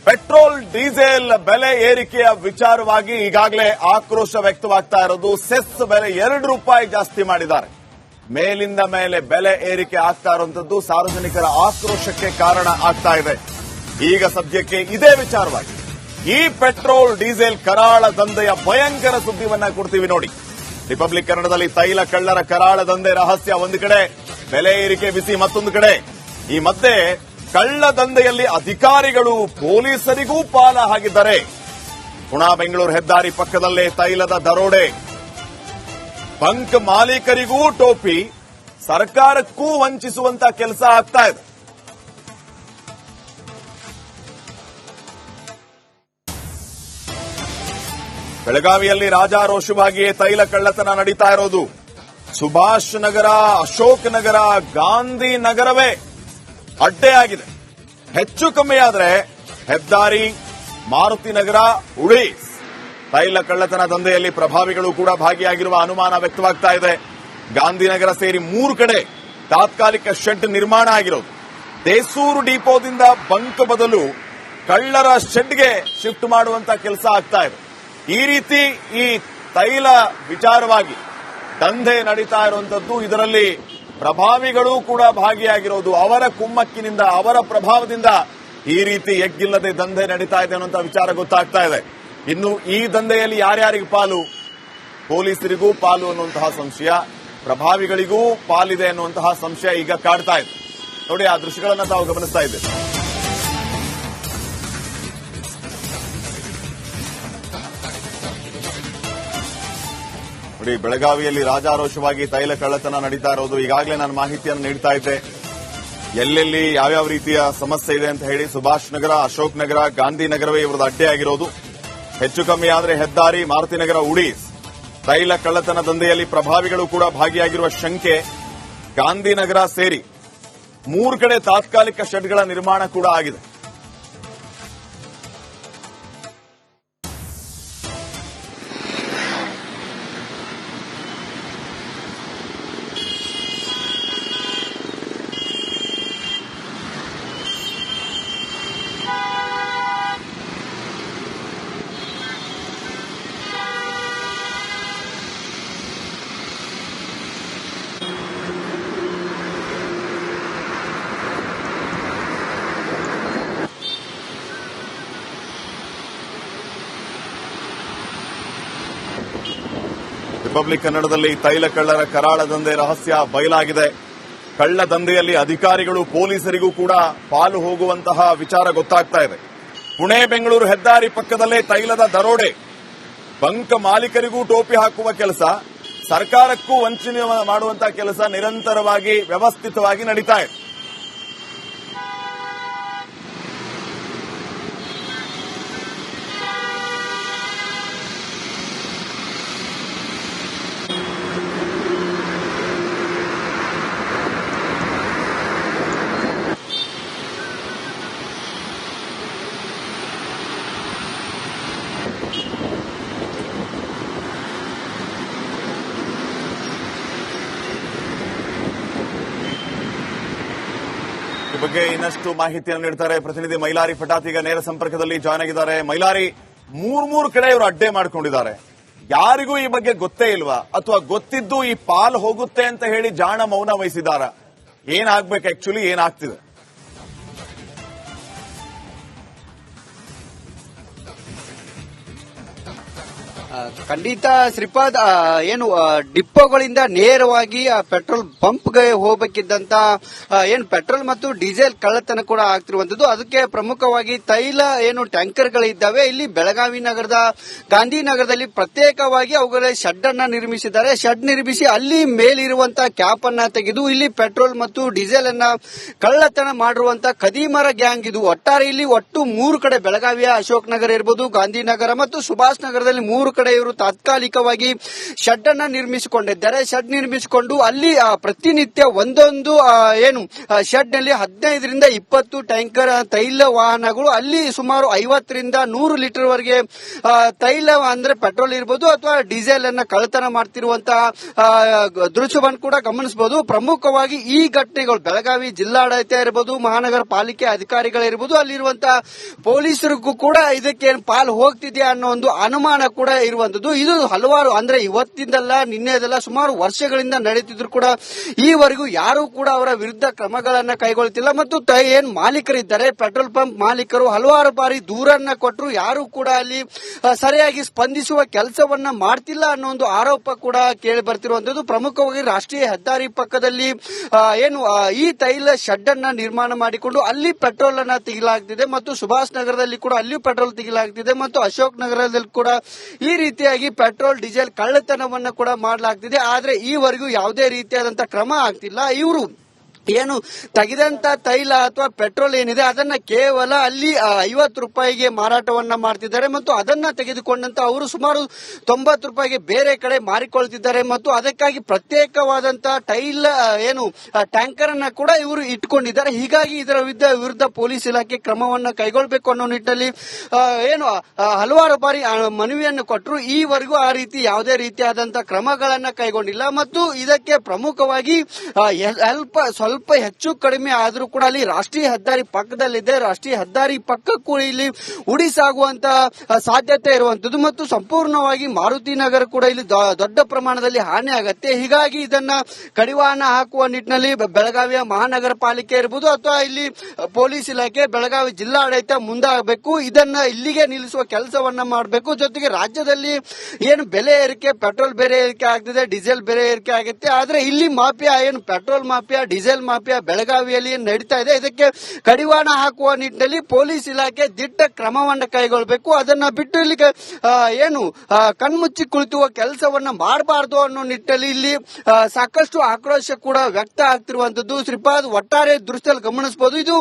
Petrol diesel ಬೆಲೆ ಏರಿಕೆಯ ವಿಚಾರವಾಗಿ ಈಗಾಗಲೇ ಆಕ್ರೋಶ ವ್ಯಕ್ತವಾಗ್ತಾ ಇರೋದು. ಸೆಸ್ ಬೆಲೆ ₹2 ಜಾಸ್ತಿ ಮಾಡಿದ್ದಾರೆ. ಮೇಲಿಂದ ಮೇಲೆ ಬೆಲೆ ಏರಿಕೆ ಆಗ್ತಾ ಇರುವಂತದ್ದು ಸಾರ್ವಜನಿಕರ ಆಕ್ರೋಶಕ್ಕೆ ಕಾರಣ ಆಗ್ತಾ ಇದೆ. ಈಗ ಸದ್ಯಕ್ಕೆ ಇದೇ ವಿಚಾರವಾಗಿ ಈ ಪೆಟ್ರೋಲ್ ಡೀಸೆಲ್ ಕರಾಳ ದಂಧೆಯ ಭಯಂಕರ ಸುದ್ದಿವನ್ನ ಕೊಡ್ತೀವಿ ನೋಡಿ. ರಿಪಬ್ಲಿಕ್ ಕನ್ನಡದಲ್ಲಿ ತೈಲ ಕಳ್ಳರ ಕರಾಳ ದಂಧೆ ರಹಸ್ಯ ಒಂದು ಕಡೆ, ಬೆಲೆ ಏರಿಕೆ ಬಿಸಿ ಮತ್ತೊಂದು ಕಡೆ. ಈ ಮಧ್ಯೆ ಕಳ್ಳ ದಂಧೆಯಲ್ಲಿ ಅಧಿಕಾರಿಗಳು ಪೊಲೀಸರಿಗೂ ಪಾಲ ಹಾಕಿದ್ದಾರೆ. ಪುಣಾ ಬೆಂಗಳೂರು ಹೆದ್ದಾರಿ ಪಕ್ಕದಲ್ಲೇ ತೈಲದ ದರೋಡೆ, ಬಂಕ್ ಮಾಲೀಕರಿಗೂ ಟೋಪಿ, ಸರ್ಕಾರಕ್ಕೂ ವಂಚಿಸುವಂತ ಕೆಲಸ ಆಗ್ತಾ ಇದೆ. ಬೆಳಗಾವಿಯಲ್ಲಿ ರಾಜಾರೋಷವಾಗಿಯೇ ತೈಲ ಕಳ್ಳತನ ನಡೀತಾ ಇರೋದು. ಸುಭಾಷ್ ನಗರ, ಅಶೋಕ್ ನಗರ, ಗಾಂಧಿ ನಗರವೇ ಅಡ್ಡೆ ಆಗಿದೆ. ಹೆಚ್ಚು ಕಮ್ಮಿ ಆದರೆ ಹೆದ್ದಾರಿ, ಮಾರುತಿ ನಗರ, ಉಡೀಸ್ ತೈಲ ಕಳ್ಳತನ ದಂಧೆಯಲ್ಲಿ ಪ್ರಭಾವಿಗಳು ಕೂಡ ಭಾಗಿಯಾಗಿರುವ ಅನುಮಾನ ವ್ಯಕ್ತವಾಗ್ತಾ ಇದೆ. ಗಾಂಧಿನಗರ ಸೇರಿ 3 ಕಡೆ ತಾತ್ಕಾಲಿಕ ಶೆಡ್ ನಿರ್ಮಾಣ ಆಗಿರೋದು. ದೇಸೂರು ಡಿಪೋದಿಂದ ಬಂಕ್ ಬದಲು ಕಳ್ಳರ ಶೆಡ್ಗೆ ಶಿಫ್ಟ್ ಮಾಡುವಂತ ಕೆಲಸ ಆಗ್ತಾ ಇದೆ. ಈ ರೀತಿ ಈ ತೈಲ ವಿಚಾರವಾಗಿ ದಂಧೆ ನಡೀತಾ ಇರುವಂತದ್ದು, ಇದರಲ್ಲಿ ಪ್ರಭಾವಿಗಳು ಕೂಡ ಭಾಗಿಯಾಗಿರೋದು. ಅವರ ಕುಮ್ಮಕ್ಕಿನಿಂದ, ಅವರ ಪ್ರಭಾವದಿಂದ ಈ ರೀತಿ ಎಗ್ಗಿಲ್ಲದೆ ದಂಧೆ ನಡೀತಾ ಇದೆ ಅನ್ನುವಂಥ ವಿಚಾರ ಗೊತ್ತಾಗ್ತಾ ಇದೆ. ಇನ್ನು ಈ ದಂಧೆಯಲ್ಲಿ ಯಾರ್ಯಾರಿಗೆ ಪಾಲು? ಪೊಲೀಸರಿಗೂ ಪಾಲು ಅನ್ನುವಂತಹ ಸಂಶಯ, ಪ್ರಭಾವಿಗಳಿಗೂ ಪಾಲಿದೆ ಅನ್ನುವಂತಹ ಸಂಶಯ ಈಗ ಕಾಡ್ತಾ ಇದೆ. ನೋಡಿ, ಆ ದೃಶ್ಯಗಳನ್ನು ತಾವು ಗಮನಿಸ್ತಾ ಇದ್ದೇವೆ. ನೋಡಿ, ಬೆಳಗಾವಿಯಲ್ಲಿ ರಾಜಾರೋಷವಾಗಿ ತೈಲ ಕಳ್ಳತನ ನಡೀತಾ ಇರೋದು. ಈಗಾಗಲೇ ನಾನು ಮಾಹಿತಿಯನ್ನು ನೀಡ್ತಾ ಇದ್ದೆ, ಎಲ್ಲೆಲ್ಲಿ ಯಾವ್ಯಾವ ರೀತಿಯ ಸಮಸ್ಯೆ ಇದೆ ಅಂತ ಹೇಳಿ. ಸುಭಾಷ್ ನಗರ, ಅಶೋಕ್ ನಗರ, ಗಾಂಧಿನಗರವೇ ಇವರದ್ದು ಅಡ್ಡೆ ಆಗಿರೋದು. ಹೆಚ್ಚು ಕಮ್ಮಿ ಆದರೆ ಹೆದ್ದಾರಿ, ಮಾರುತಿ ನಗರ, ಉಡೀಸ್ ತೈಲ ಕಳ್ಳತನ ದಂಧೆಯಲ್ಲಿ ಪ್ರಭಾವಿಗಳು ಕೂಡ ಭಾಗಿಯಾಗಿರುವ ಶಂಕೆ. ಗಾಂಧಿನಗರ ಸೇರಿ 3 ಕಡೆ ತಾತ್ಕಾಲಿಕ ಶೆಡ್ಗಳ ನಿರ್ಮಾಣ ಕೂಡ ಆಗಿದೆ. ರಿಪಬ್ಲಿಕ್ ಕನ್ನಡದಲ್ಲಿ ತೈಲ ಕಳ್ಳರ ಕರಾಳ ದಂಧೆ ರಹಸ್ಯ ಬಯಲಾಗಿದೆ. ಕಳ್ಳ ದಂಧೆಯಲ್ಲಿ ಅಧಿಕಾರಿಗಳು, ಪೊಲೀಸರಿಗೂ ಕೂಡ ಪಾಲು ಹೋಗುವಂತಹ ವಿಚಾರ ಗೊತ್ತಾಗ್ತಾ ಇದೆ. ಪುಣೆ ಬೆಂಗಳೂರು ಹೆದ್ದಾರಿ ಪಕ್ಕದಲ್ಲೇ ತೈಲದ ದರೋಡೆ, ಬಂಕ್ ಮಾಲೀಕರಿಗೂ ಟೋಪಿ ಹಾಕುವ ಕೆಲಸ, ಸರ್ಕಾರಕ್ಕೂ ವಂಚನೆ ಮಾಡುವಂತಹ ಕೆಲಸ ನಿರಂತರವಾಗಿ ವ್ಯವಸ್ಥಿತವಾಗಿ ನಡೀತಾ ಇದೆ. ಈ ಬಗ್ಗೆ ಇನ್ನಷ್ಟು ಮಾಹಿತಿಯನ್ನು ನೀಡ್ತಾರೆ ಪ್ರತಿನಿಧಿ ಮೈಲಾರಿ ಪಟಾತ್. ಈಗ ನೇರ ಸಂಪರ್ಕದಲ್ಲಿ ಜಾಯ್ನ್ ಆಗಿದ್ದಾರೆ. ಮೈಲಾರಿ, 3 ಕಡೆ ಇವರು ಅಡ್ಡೆ ಮಾಡ್ಕೊಂಡಿದ್ದಾರೆ. ಯಾರಿಗೂ ಈ ಬಗ್ಗೆ ಗೊತ್ತೇ ಇಲ್ವಾ, ಅಥವಾ ಗೊತ್ತಿದ್ದು ಈ ಪಾಲ್ ಹೋಗುತ್ತೆ ಅಂತ ಹೇಳಿ ಜಾಣ ಮೌನ ವಹಿಸಿದಾರ? ಏನಾಗ್ಬೇಕು ಆಕ್ಚುಲಿ, ಏನಾಗ್ತಿದೆ? ಖಂಡಿತ ಶ್ರೀಪಾದ್, ಏನು ಡಿಪೋಗಳಿಂದ ನೇರವಾಗಿ ಪೆಟ್ರೋಲ್ ಪಂಪ್ಗೆ ಹೋಗಬೇಕಿದ್ದಂತ ಏನು ಪೆಟ್ರೋಲ್ ಮತ್ತು ಡೀಸೆಲ್ ಕಳ್ಳತನ ಕೂಡ ಆಗ್ತಿರುವಂತದ್ದು. ಅದಕ್ಕೆ ಪ್ರಮುಖವಾಗಿ ತೈಲ ಏನು ಟ್ಯಾಂಕರ್ಗಳಿದ್ದಾವೆ, ಇಲ್ಲಿ ಬೆಳಗಾವಿ ನಗರದ ಗಾಂಧಿನಗರದಲ್ಲಿ ಪ್ರತ್ಯೇಕವಾಗಿ ಅವುಗಳ ಶೆಡ್ ಅನ್ನ ನಿರ್ಮಿಸಿದ್ದಾರೆ. ಶೆಡ್ ನಿರ್ಮಿಸಿ ಅಲ್ಲಿ ಮೇಲಿರುವಂತಹ ಕ್ಯಾಪ್ ಅನ್ನ ತೆಗೆದು ಇಲ್ಲಿ ಪೆಟ್ರೋಲ್ ಮತ್ತು ಡೀಸೆಲ್ ಅನ್ನ ಕಳ್ಳತನ ಮಾಡಿರುವಂತಹ ಖದೀಮರ ಗ್ಯಾಂಗ್ ಇದು. ಒಟ್ಟಾರೆ ಇಲ್ಲಿ ಒಟ್ಟು 3 ಕಡೆ, ಬೆಳಗಾವಿಯ ಅಶೋಕ್ ನಗರ ಇರಬಹುದು, ಗಾಂಧಿನಗರ ಮತ್ತು ಸುಭಾಷ್ ನಗರದಲ್ಲಿ 3 ಕಡೆ ಕಡೆ ಇವರು ತಾತ್ಕಾಲಿಕವಾಗಿ ಶೆಡ್ ಅನ್ನ ನಿರ್ಮಿಸಿಕೊಂಡಿದ್ದಾರೆ. ಶೆಡ್ ನಿರ್ಮಿಸಿಕೊಂಡು ಅಲ್ಲಿ ಪ್ರತಿನಿತ್ಯ ಒಂದೊಂದು ಶೆಡ್ ನಲ್ಲಿ 15ರಿಂದ 20 ಟ್ಯಾಂಕರ್ ತೈಲ ವಾಹನಗಳು ಅಲ್ಲಿ ಸುಮಾರು 50ರಿಂದ 100 ಲೀಟರ್ ವರೆಗೆ ತೈಲ ಅಂದ್ರೆ ಪೆಟ್ರೋಲ್ ಇರಬಹುದು ಅಥವಾ ಡೀಸೆಲ್ ಅನ್ನ ಕಳ್ಳತನ ಮಾಡ್ತಿರುವಂತಹ ದೃಶ್ಯವನ್ನು ಕೂಡ ಗಮನಿಸಬಹುದು. ಪ್ರಮುಖವಾಗಿ ಈ ಘಟನೆಗಳು ಬೆಳಗಾವಿ ಜಿಲ್ಲಾಡಳಿತ ಇರಬಹುದು, ಮಹಾನಗರ ಪಾಲಿಕೆ ಅಧಿಕಾರಿಗಳಿರಬಹುದು, ಅಲ್ಲಿರುವಂತಹ ಪೊಲೀಸರಿಗೂ ಕೂಡ ಇದಕ್ಕೆ ಪಾಲು ಹೋಗ್ತಿದೆಯಾ ಅನ್ನೋ ಒಂದು ಅನುಮಾನ ಕೂಡ ಇರುವಂತದ್ದು. ಇದು ಹಲವಾರು ಅಂದ್ರೆ ಇವತ್ತಿಂದಲ್ಲ ನಿನ್ನೆದಲ್ಲ ಸುಮಾರು ವರ್ಷಗಳಿಂದ ನಡೀತಿದ್ರು ಕೂಡ ಈವರೆಗೂ ಯಾರು ಕೂಡ ಅವರ ವಿರುದ್ಧ ಕ್ರಮಗಳನ್ನ ಕೈಗೊಳ್ಳುತ್ತಿಲ್ಲ. ಮತ್ತು ಏನ್ ಮಾಲೀಕರಿದ್ದಾರೆ ಪೆಟ್ರೋಲ್ ಪಂಪ್ ಮಾಲೀಕರು ಹಲವಾರು ಬಾರಿ ದೂರನ್ನ ಕೊಟ್ಟರು, ಯಾರು ಕೂಡ ಅಲ್ಲಿ ಸರಿಯಾಗಿ ಸ್ಪಂದಿಸುವ ಕೆಲಸವನ್ನ ಮಾಡ್ತಿಲ್ಲ ಅನ್ನೋ ಒಂದು ಆರೋಪ ಕೂಡ ಕೇಳಿ ಬರ್ತಿರುವಂತದ್ದು. ಪ್ರಮುಖವಾಗಿ ರಾಷ್ಟ್ರೀಯ ಹೆದ್ದಾರಿ ಪಕ್ಕದಲ್ಲಿ ಈ ತೈಲ ಶೆಡ್ ಅನ್ನ ನಿರ್ಮಾಣ ಮಾಡಿಕೊಂಡು ಅಲ್ಲಿ ಪೆಟ್ರೋಲ್ ಅನ್ನ ತೆಗೆಯಲಾಗ್ತಿದೆ ಮತ್ತು ಸುಭಾಷ್ ನಗರದಲ್ಲಿ ಕೂಡ ಅಲ್ಲಿಯೂ ಪೆಟ್ರೋಲ್ ತೆಗೆಯಲಾಗ್ತಿದೆ ಮತ್ತು ಅಶೋಕ್ ನಗರದಲ್ಲಿ ಕೂಡ ಈ ರೀತಿಯಾಗಿ ಪೆಟ್ರೋಲ್ ಡೀಸೆಲ್ ಕಳ್ಳತನವನ್ನ ಕೂಡ ಮಾಡಲಾಗ್ತಿದೆ. ಆದ್ರೆ ಈವರೆಗೂ ಯಾವುದೇ ರೀತಿಯಾದಂತಹ ಕ್ರಮ ಆಗ್ತಿಲ್ಲ. ಇವರು ಏನು ತೆಗೆದಂತ ತೈಲ ಅಥವಾ ಪೆಟ್ರೋಲ್ ಏನಿದೆ ಅದನ್ನ ಕೇವಲ ಅಲ್ಲಿ 50 ರೂಪಾಯಿಗೆ ಮಾರಾಟವನ್ನ ಮಾಡ್ತಿದ್ದಾರೆ ಮತ್ತು ಅದನ್ನ ತೆಗೆದುಕೊಂಡಂತ ಅವರು ಸುಮಾರು 90 ರೂಪಾಯಿಗೆ ಬೇರೆ ಕಡೆ ಮಾರಿಕೊಳ್ತಿದ್ದಾರೆ ಮತ್ತು ಅದಕ್ಕಾಗಿ ಪ್ರತ್ಯೇಕವಾದಂತ ತೈಲ ಟ್ಯಾಂಕರ್ ಅನ್ನ ಕೂಡ ಇವರು ಇಟ್ಕೊಂಡಿದ್ದಾರೆ. ಹೀಗಾಗಿ ಇದರ ವಿರುದ್ಧ ಪೊಲೀಸ್ ಇಲಾಖೆ ಕ್ರಮವನ್ನ ಕೈಗೊಳ್ಳಬೇಕು ಅನ್ನೋ ನಿಟ್ಟಿನಲ್ಲಿ ಹಲವಾರು ಬಾರಿ ಮನವಿಯನ್ನು ಕೊಟ್ಟರು. ಈವರೆಗೂ ಆ ರೀತಿ ಯಾವುದೇ ರೀತಿಯಾದಂತಹ ಕ್ರಮಗಳನ್ನ ಕೈಗೊಂಡಿಲ್ಲ ಮತ್ತು ಇದಕ್ಕೆ ಪ್ರಮುಖವಾಗಿ ಸ್ವಲ್ಪ ಹೆಚ್ಚು ಕಡಿಮೆ ಆದ್ರೂ ಕೂಡ ಅಲ್ಲಿ ರಾಷ್ಟ್ರೀಯ ಹೆದ್ದಾರಿ ಪಕ್ಕದಲ್ಲಿದೆ. ರಾಷ್ಟ್ರೀಯ ಹೆದ್ದಾರಿ ಪಕ್ಕಕ್ಕೂ ಇಲ್ಲಿ ಉಡಿಸಾಗುವಂತ ಸಾಧ್ಯತೆ ಇರುವಂತದ್ದು ಮತ್ತು ಸಂಪೂರ್ಣವಾಗಿ ಮಾರುತಿ ನಗರ ಕೂಡ ಇಲ್ಲಿ ದೊಡ್ಡ ಪ್ರಮಾಣದಲ್ಲಿ ಹಾನಿ ಆಗತ್ತೆ. ಹೀಗಾಗಿ ಇದನ್ನ ಕಡಿವಾಣ ಹಾಕುವ ನಿಟ್ಟಿನಲ್ಲಿ ಬೆಳಗಾವಿಯ ಮಹಾನಗರ ಪಾಲಿಕೆ ಇರಬಹುದು ಅಥವಾ ಇಲ್ಲಿ ಪೊಲೀಸ್ ಇಲಾಖೆ ಬೆಳಗಾವಿ ಜಿಲ್ಲಾಡಳಿತ ಮುಂದಾಗಬೇಕು. ಇದನ್ನ ಇಲ್ಲಿಗೆ ನಿಲ್ಲಿಸುವ ಕೆಲಸವನ್ನ ಮಾಡಬೇಕು. ಜೊತೆಗೆ ರಾಜ್ಯದಲ್ಲಿ ಏನು ಬೆಲೆ ಏರಿಕೆ ಪೆಟ್ರೋಲ್ ಬೆಲೆ ಏರಿಕೆ ಆಗ್ತಿದೆ, ಡೀಸೆಲ್ ಬೆಲೆ ಏರಿಕೆ ಆಗುತ್ತೆ. ಆದ್ರೆ ಇಲ್ಲಿ mafia petrol mafia diesel mafia ಬೆಳಗಾವಿಯಲ್ಲಿ ನಡೀತಾ ಇದೆ. ಇದಕ್ಕೆ ಕಡಿವಾಣ ಹಾಕುವ ನಿಟ್ಟಿನಲ್ಲಿ ಪೊಲೀಸ್ ಇಲಾಖೆ ದಿಟ್ಟ ಕ್ರಮವನ್ನು ಕೈಗೊಳ್ಳಬೇಕು. ಅದನ್ನ ಬಿಟ್ಟು ಇಲ್ಲಿ ಕಣ್ಮುಚ್ಚಿ ಕುಳಿತುವ ಕೆಲಸವನ್ನ ಮಾಡಬಾರದು ಅನ್ನೋ ನಿಟ್ಟಿನಲ್ಲಿ ಇಲ್ಲಿ ಸಾಕಷ್ಟು ಆಕ್ರೋಶ ಕೂಡ ವ್ಯಕ್ತ ಆಗ್ತಿರುವಂತದ್ದು. ಶ್ರೀಪಾದ್ ಒಟ್ಟಾರೆ ದೃಶ್ಯದಲ್ಲಿ ಗಮನಿಸಬಹುದು. ಇದು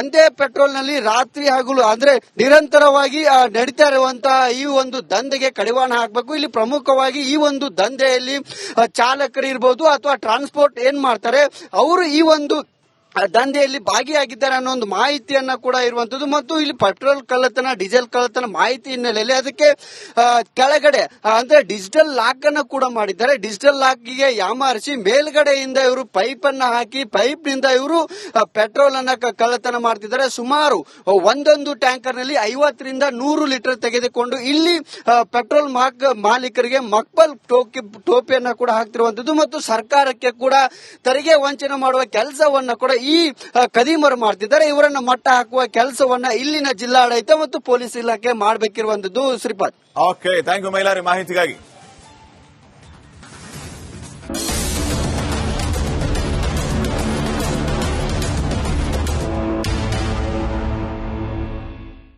ಒಂದೇ ಪೆಟ್ರೋಲ್ ನಲ್ಲಿ ರಾತ್ರಿ ಹಗಲು ಅಂದ್ರೆ ನಿರಂತರವಾಗಿ ನಡೀತಾ ಇರುವಂತಹ ಈ ಒಂದು ದಂಧೆಗೆ ಕಡಿವಾಣ ಹಾಕಬೇಕು. ಇಲ್ಲಿ ಪ್ರಮುಖವಾಗಿ ಈ ಒಂದು ದಂಧೆಯಲ್ಲಿ ಚಾಲಕರು ಇರಬಹುದು ಅಥವಾ ಟ್ರಾನ್ಸ್ಪೋರ್ಟ್ ಏನ್ ಮಾಡ್ತಾರೆ ಅವರು ಈ ಒಂದು ದಂಧೆಯಲ್ಲಿ ಭಾಗಿಯಾಗಿದ್ದಾರೆ ಅನ್ನೋ ಒಂದು ಮಾಹಿತಿಯನ್ನ ಕೂಡ ಇರುವಂತದ್ದು ಮತ್ತು ಇಲ್ಲಿ ಪೆಟ್ರೋಲ್ ಕಳ್ಳತನ ಡೀಸೆಲ್ ಕಳ್ಳತನ ಮಾಹಿತಿ ಹಿನ್ನೆಲೆಯಲ್ಲಿ ಅದಕ್ಕೆ ಕೆಳಗಡೆ ಅಂದ್ರೆ ಡಿಜಿಟಲ್ ಲಾಕ್ ಅನ್ನ ಕೂಡ ಮಾಡಿದ್ದಾರೆ. ಡಿಜಿಟಲ್ ಲಾಕ್ ಗೆ ಯಾಮಾರಿಸಿ ಮೇಲ್ಗಡೆಯಿಂದ ಇವರು ಪೈಪ್ ಅನ್ನ ಹಾಕಿ ಪೈಪ್ ನಿಂದ ಇವರು ಪೆಟ್ರೋಲ್ ಅನ್ನ ಕಳ್ಳತನ ಮಾಡ್ತಿದ್ದಾರೆ. ಸುಮಾರು ಒಂದೊಂದು ಟ್ಯಾಂಕರ್ ನಲ್ಲಿ 50ರಿಂದ 100 ಲೀಟರ್ ತೆಗೆದುಕೊಂಡು ಇಲ್ಲಿ ಪೆಟ್ರೋಲ್ ಮಾಲೀಕರಿಗೆ ಮಕ್ಬಲ್ ಟೋಪಿಯನ್ನ ಕೂಡ ಹಾಕ್ತಿರುವಂತದ್ದು ಮತ್ತು ಸರ್ಕಾರಕ್ಕೆ ಕೂಡ ತೆರಿಗೆ ವಂಚನೆ ಮಾಡುವ ಕೆಲಸವನ್ನ ಕೂಡ ಈ ಕದೀಮರು ಮಾಡ್ತಿದ್ದಾರೆ. ಇವರನ್ನ ಮಟ್ಟ ಹಾಕುವ ಕೆಲಸವನ್ನ ಇಲ್ಲಿನ ಜಿಲ್ಲಾಡಳಿತ ಮತ್ತು ಪೊಲೀಸ್ ಇಲಾಖೆ ಮಾಡಬೇಕಿರುವಂತದ್ದು. Shripad. Okay, thank you Mailari ಮಾಹಿತಿಗಾಗಿ.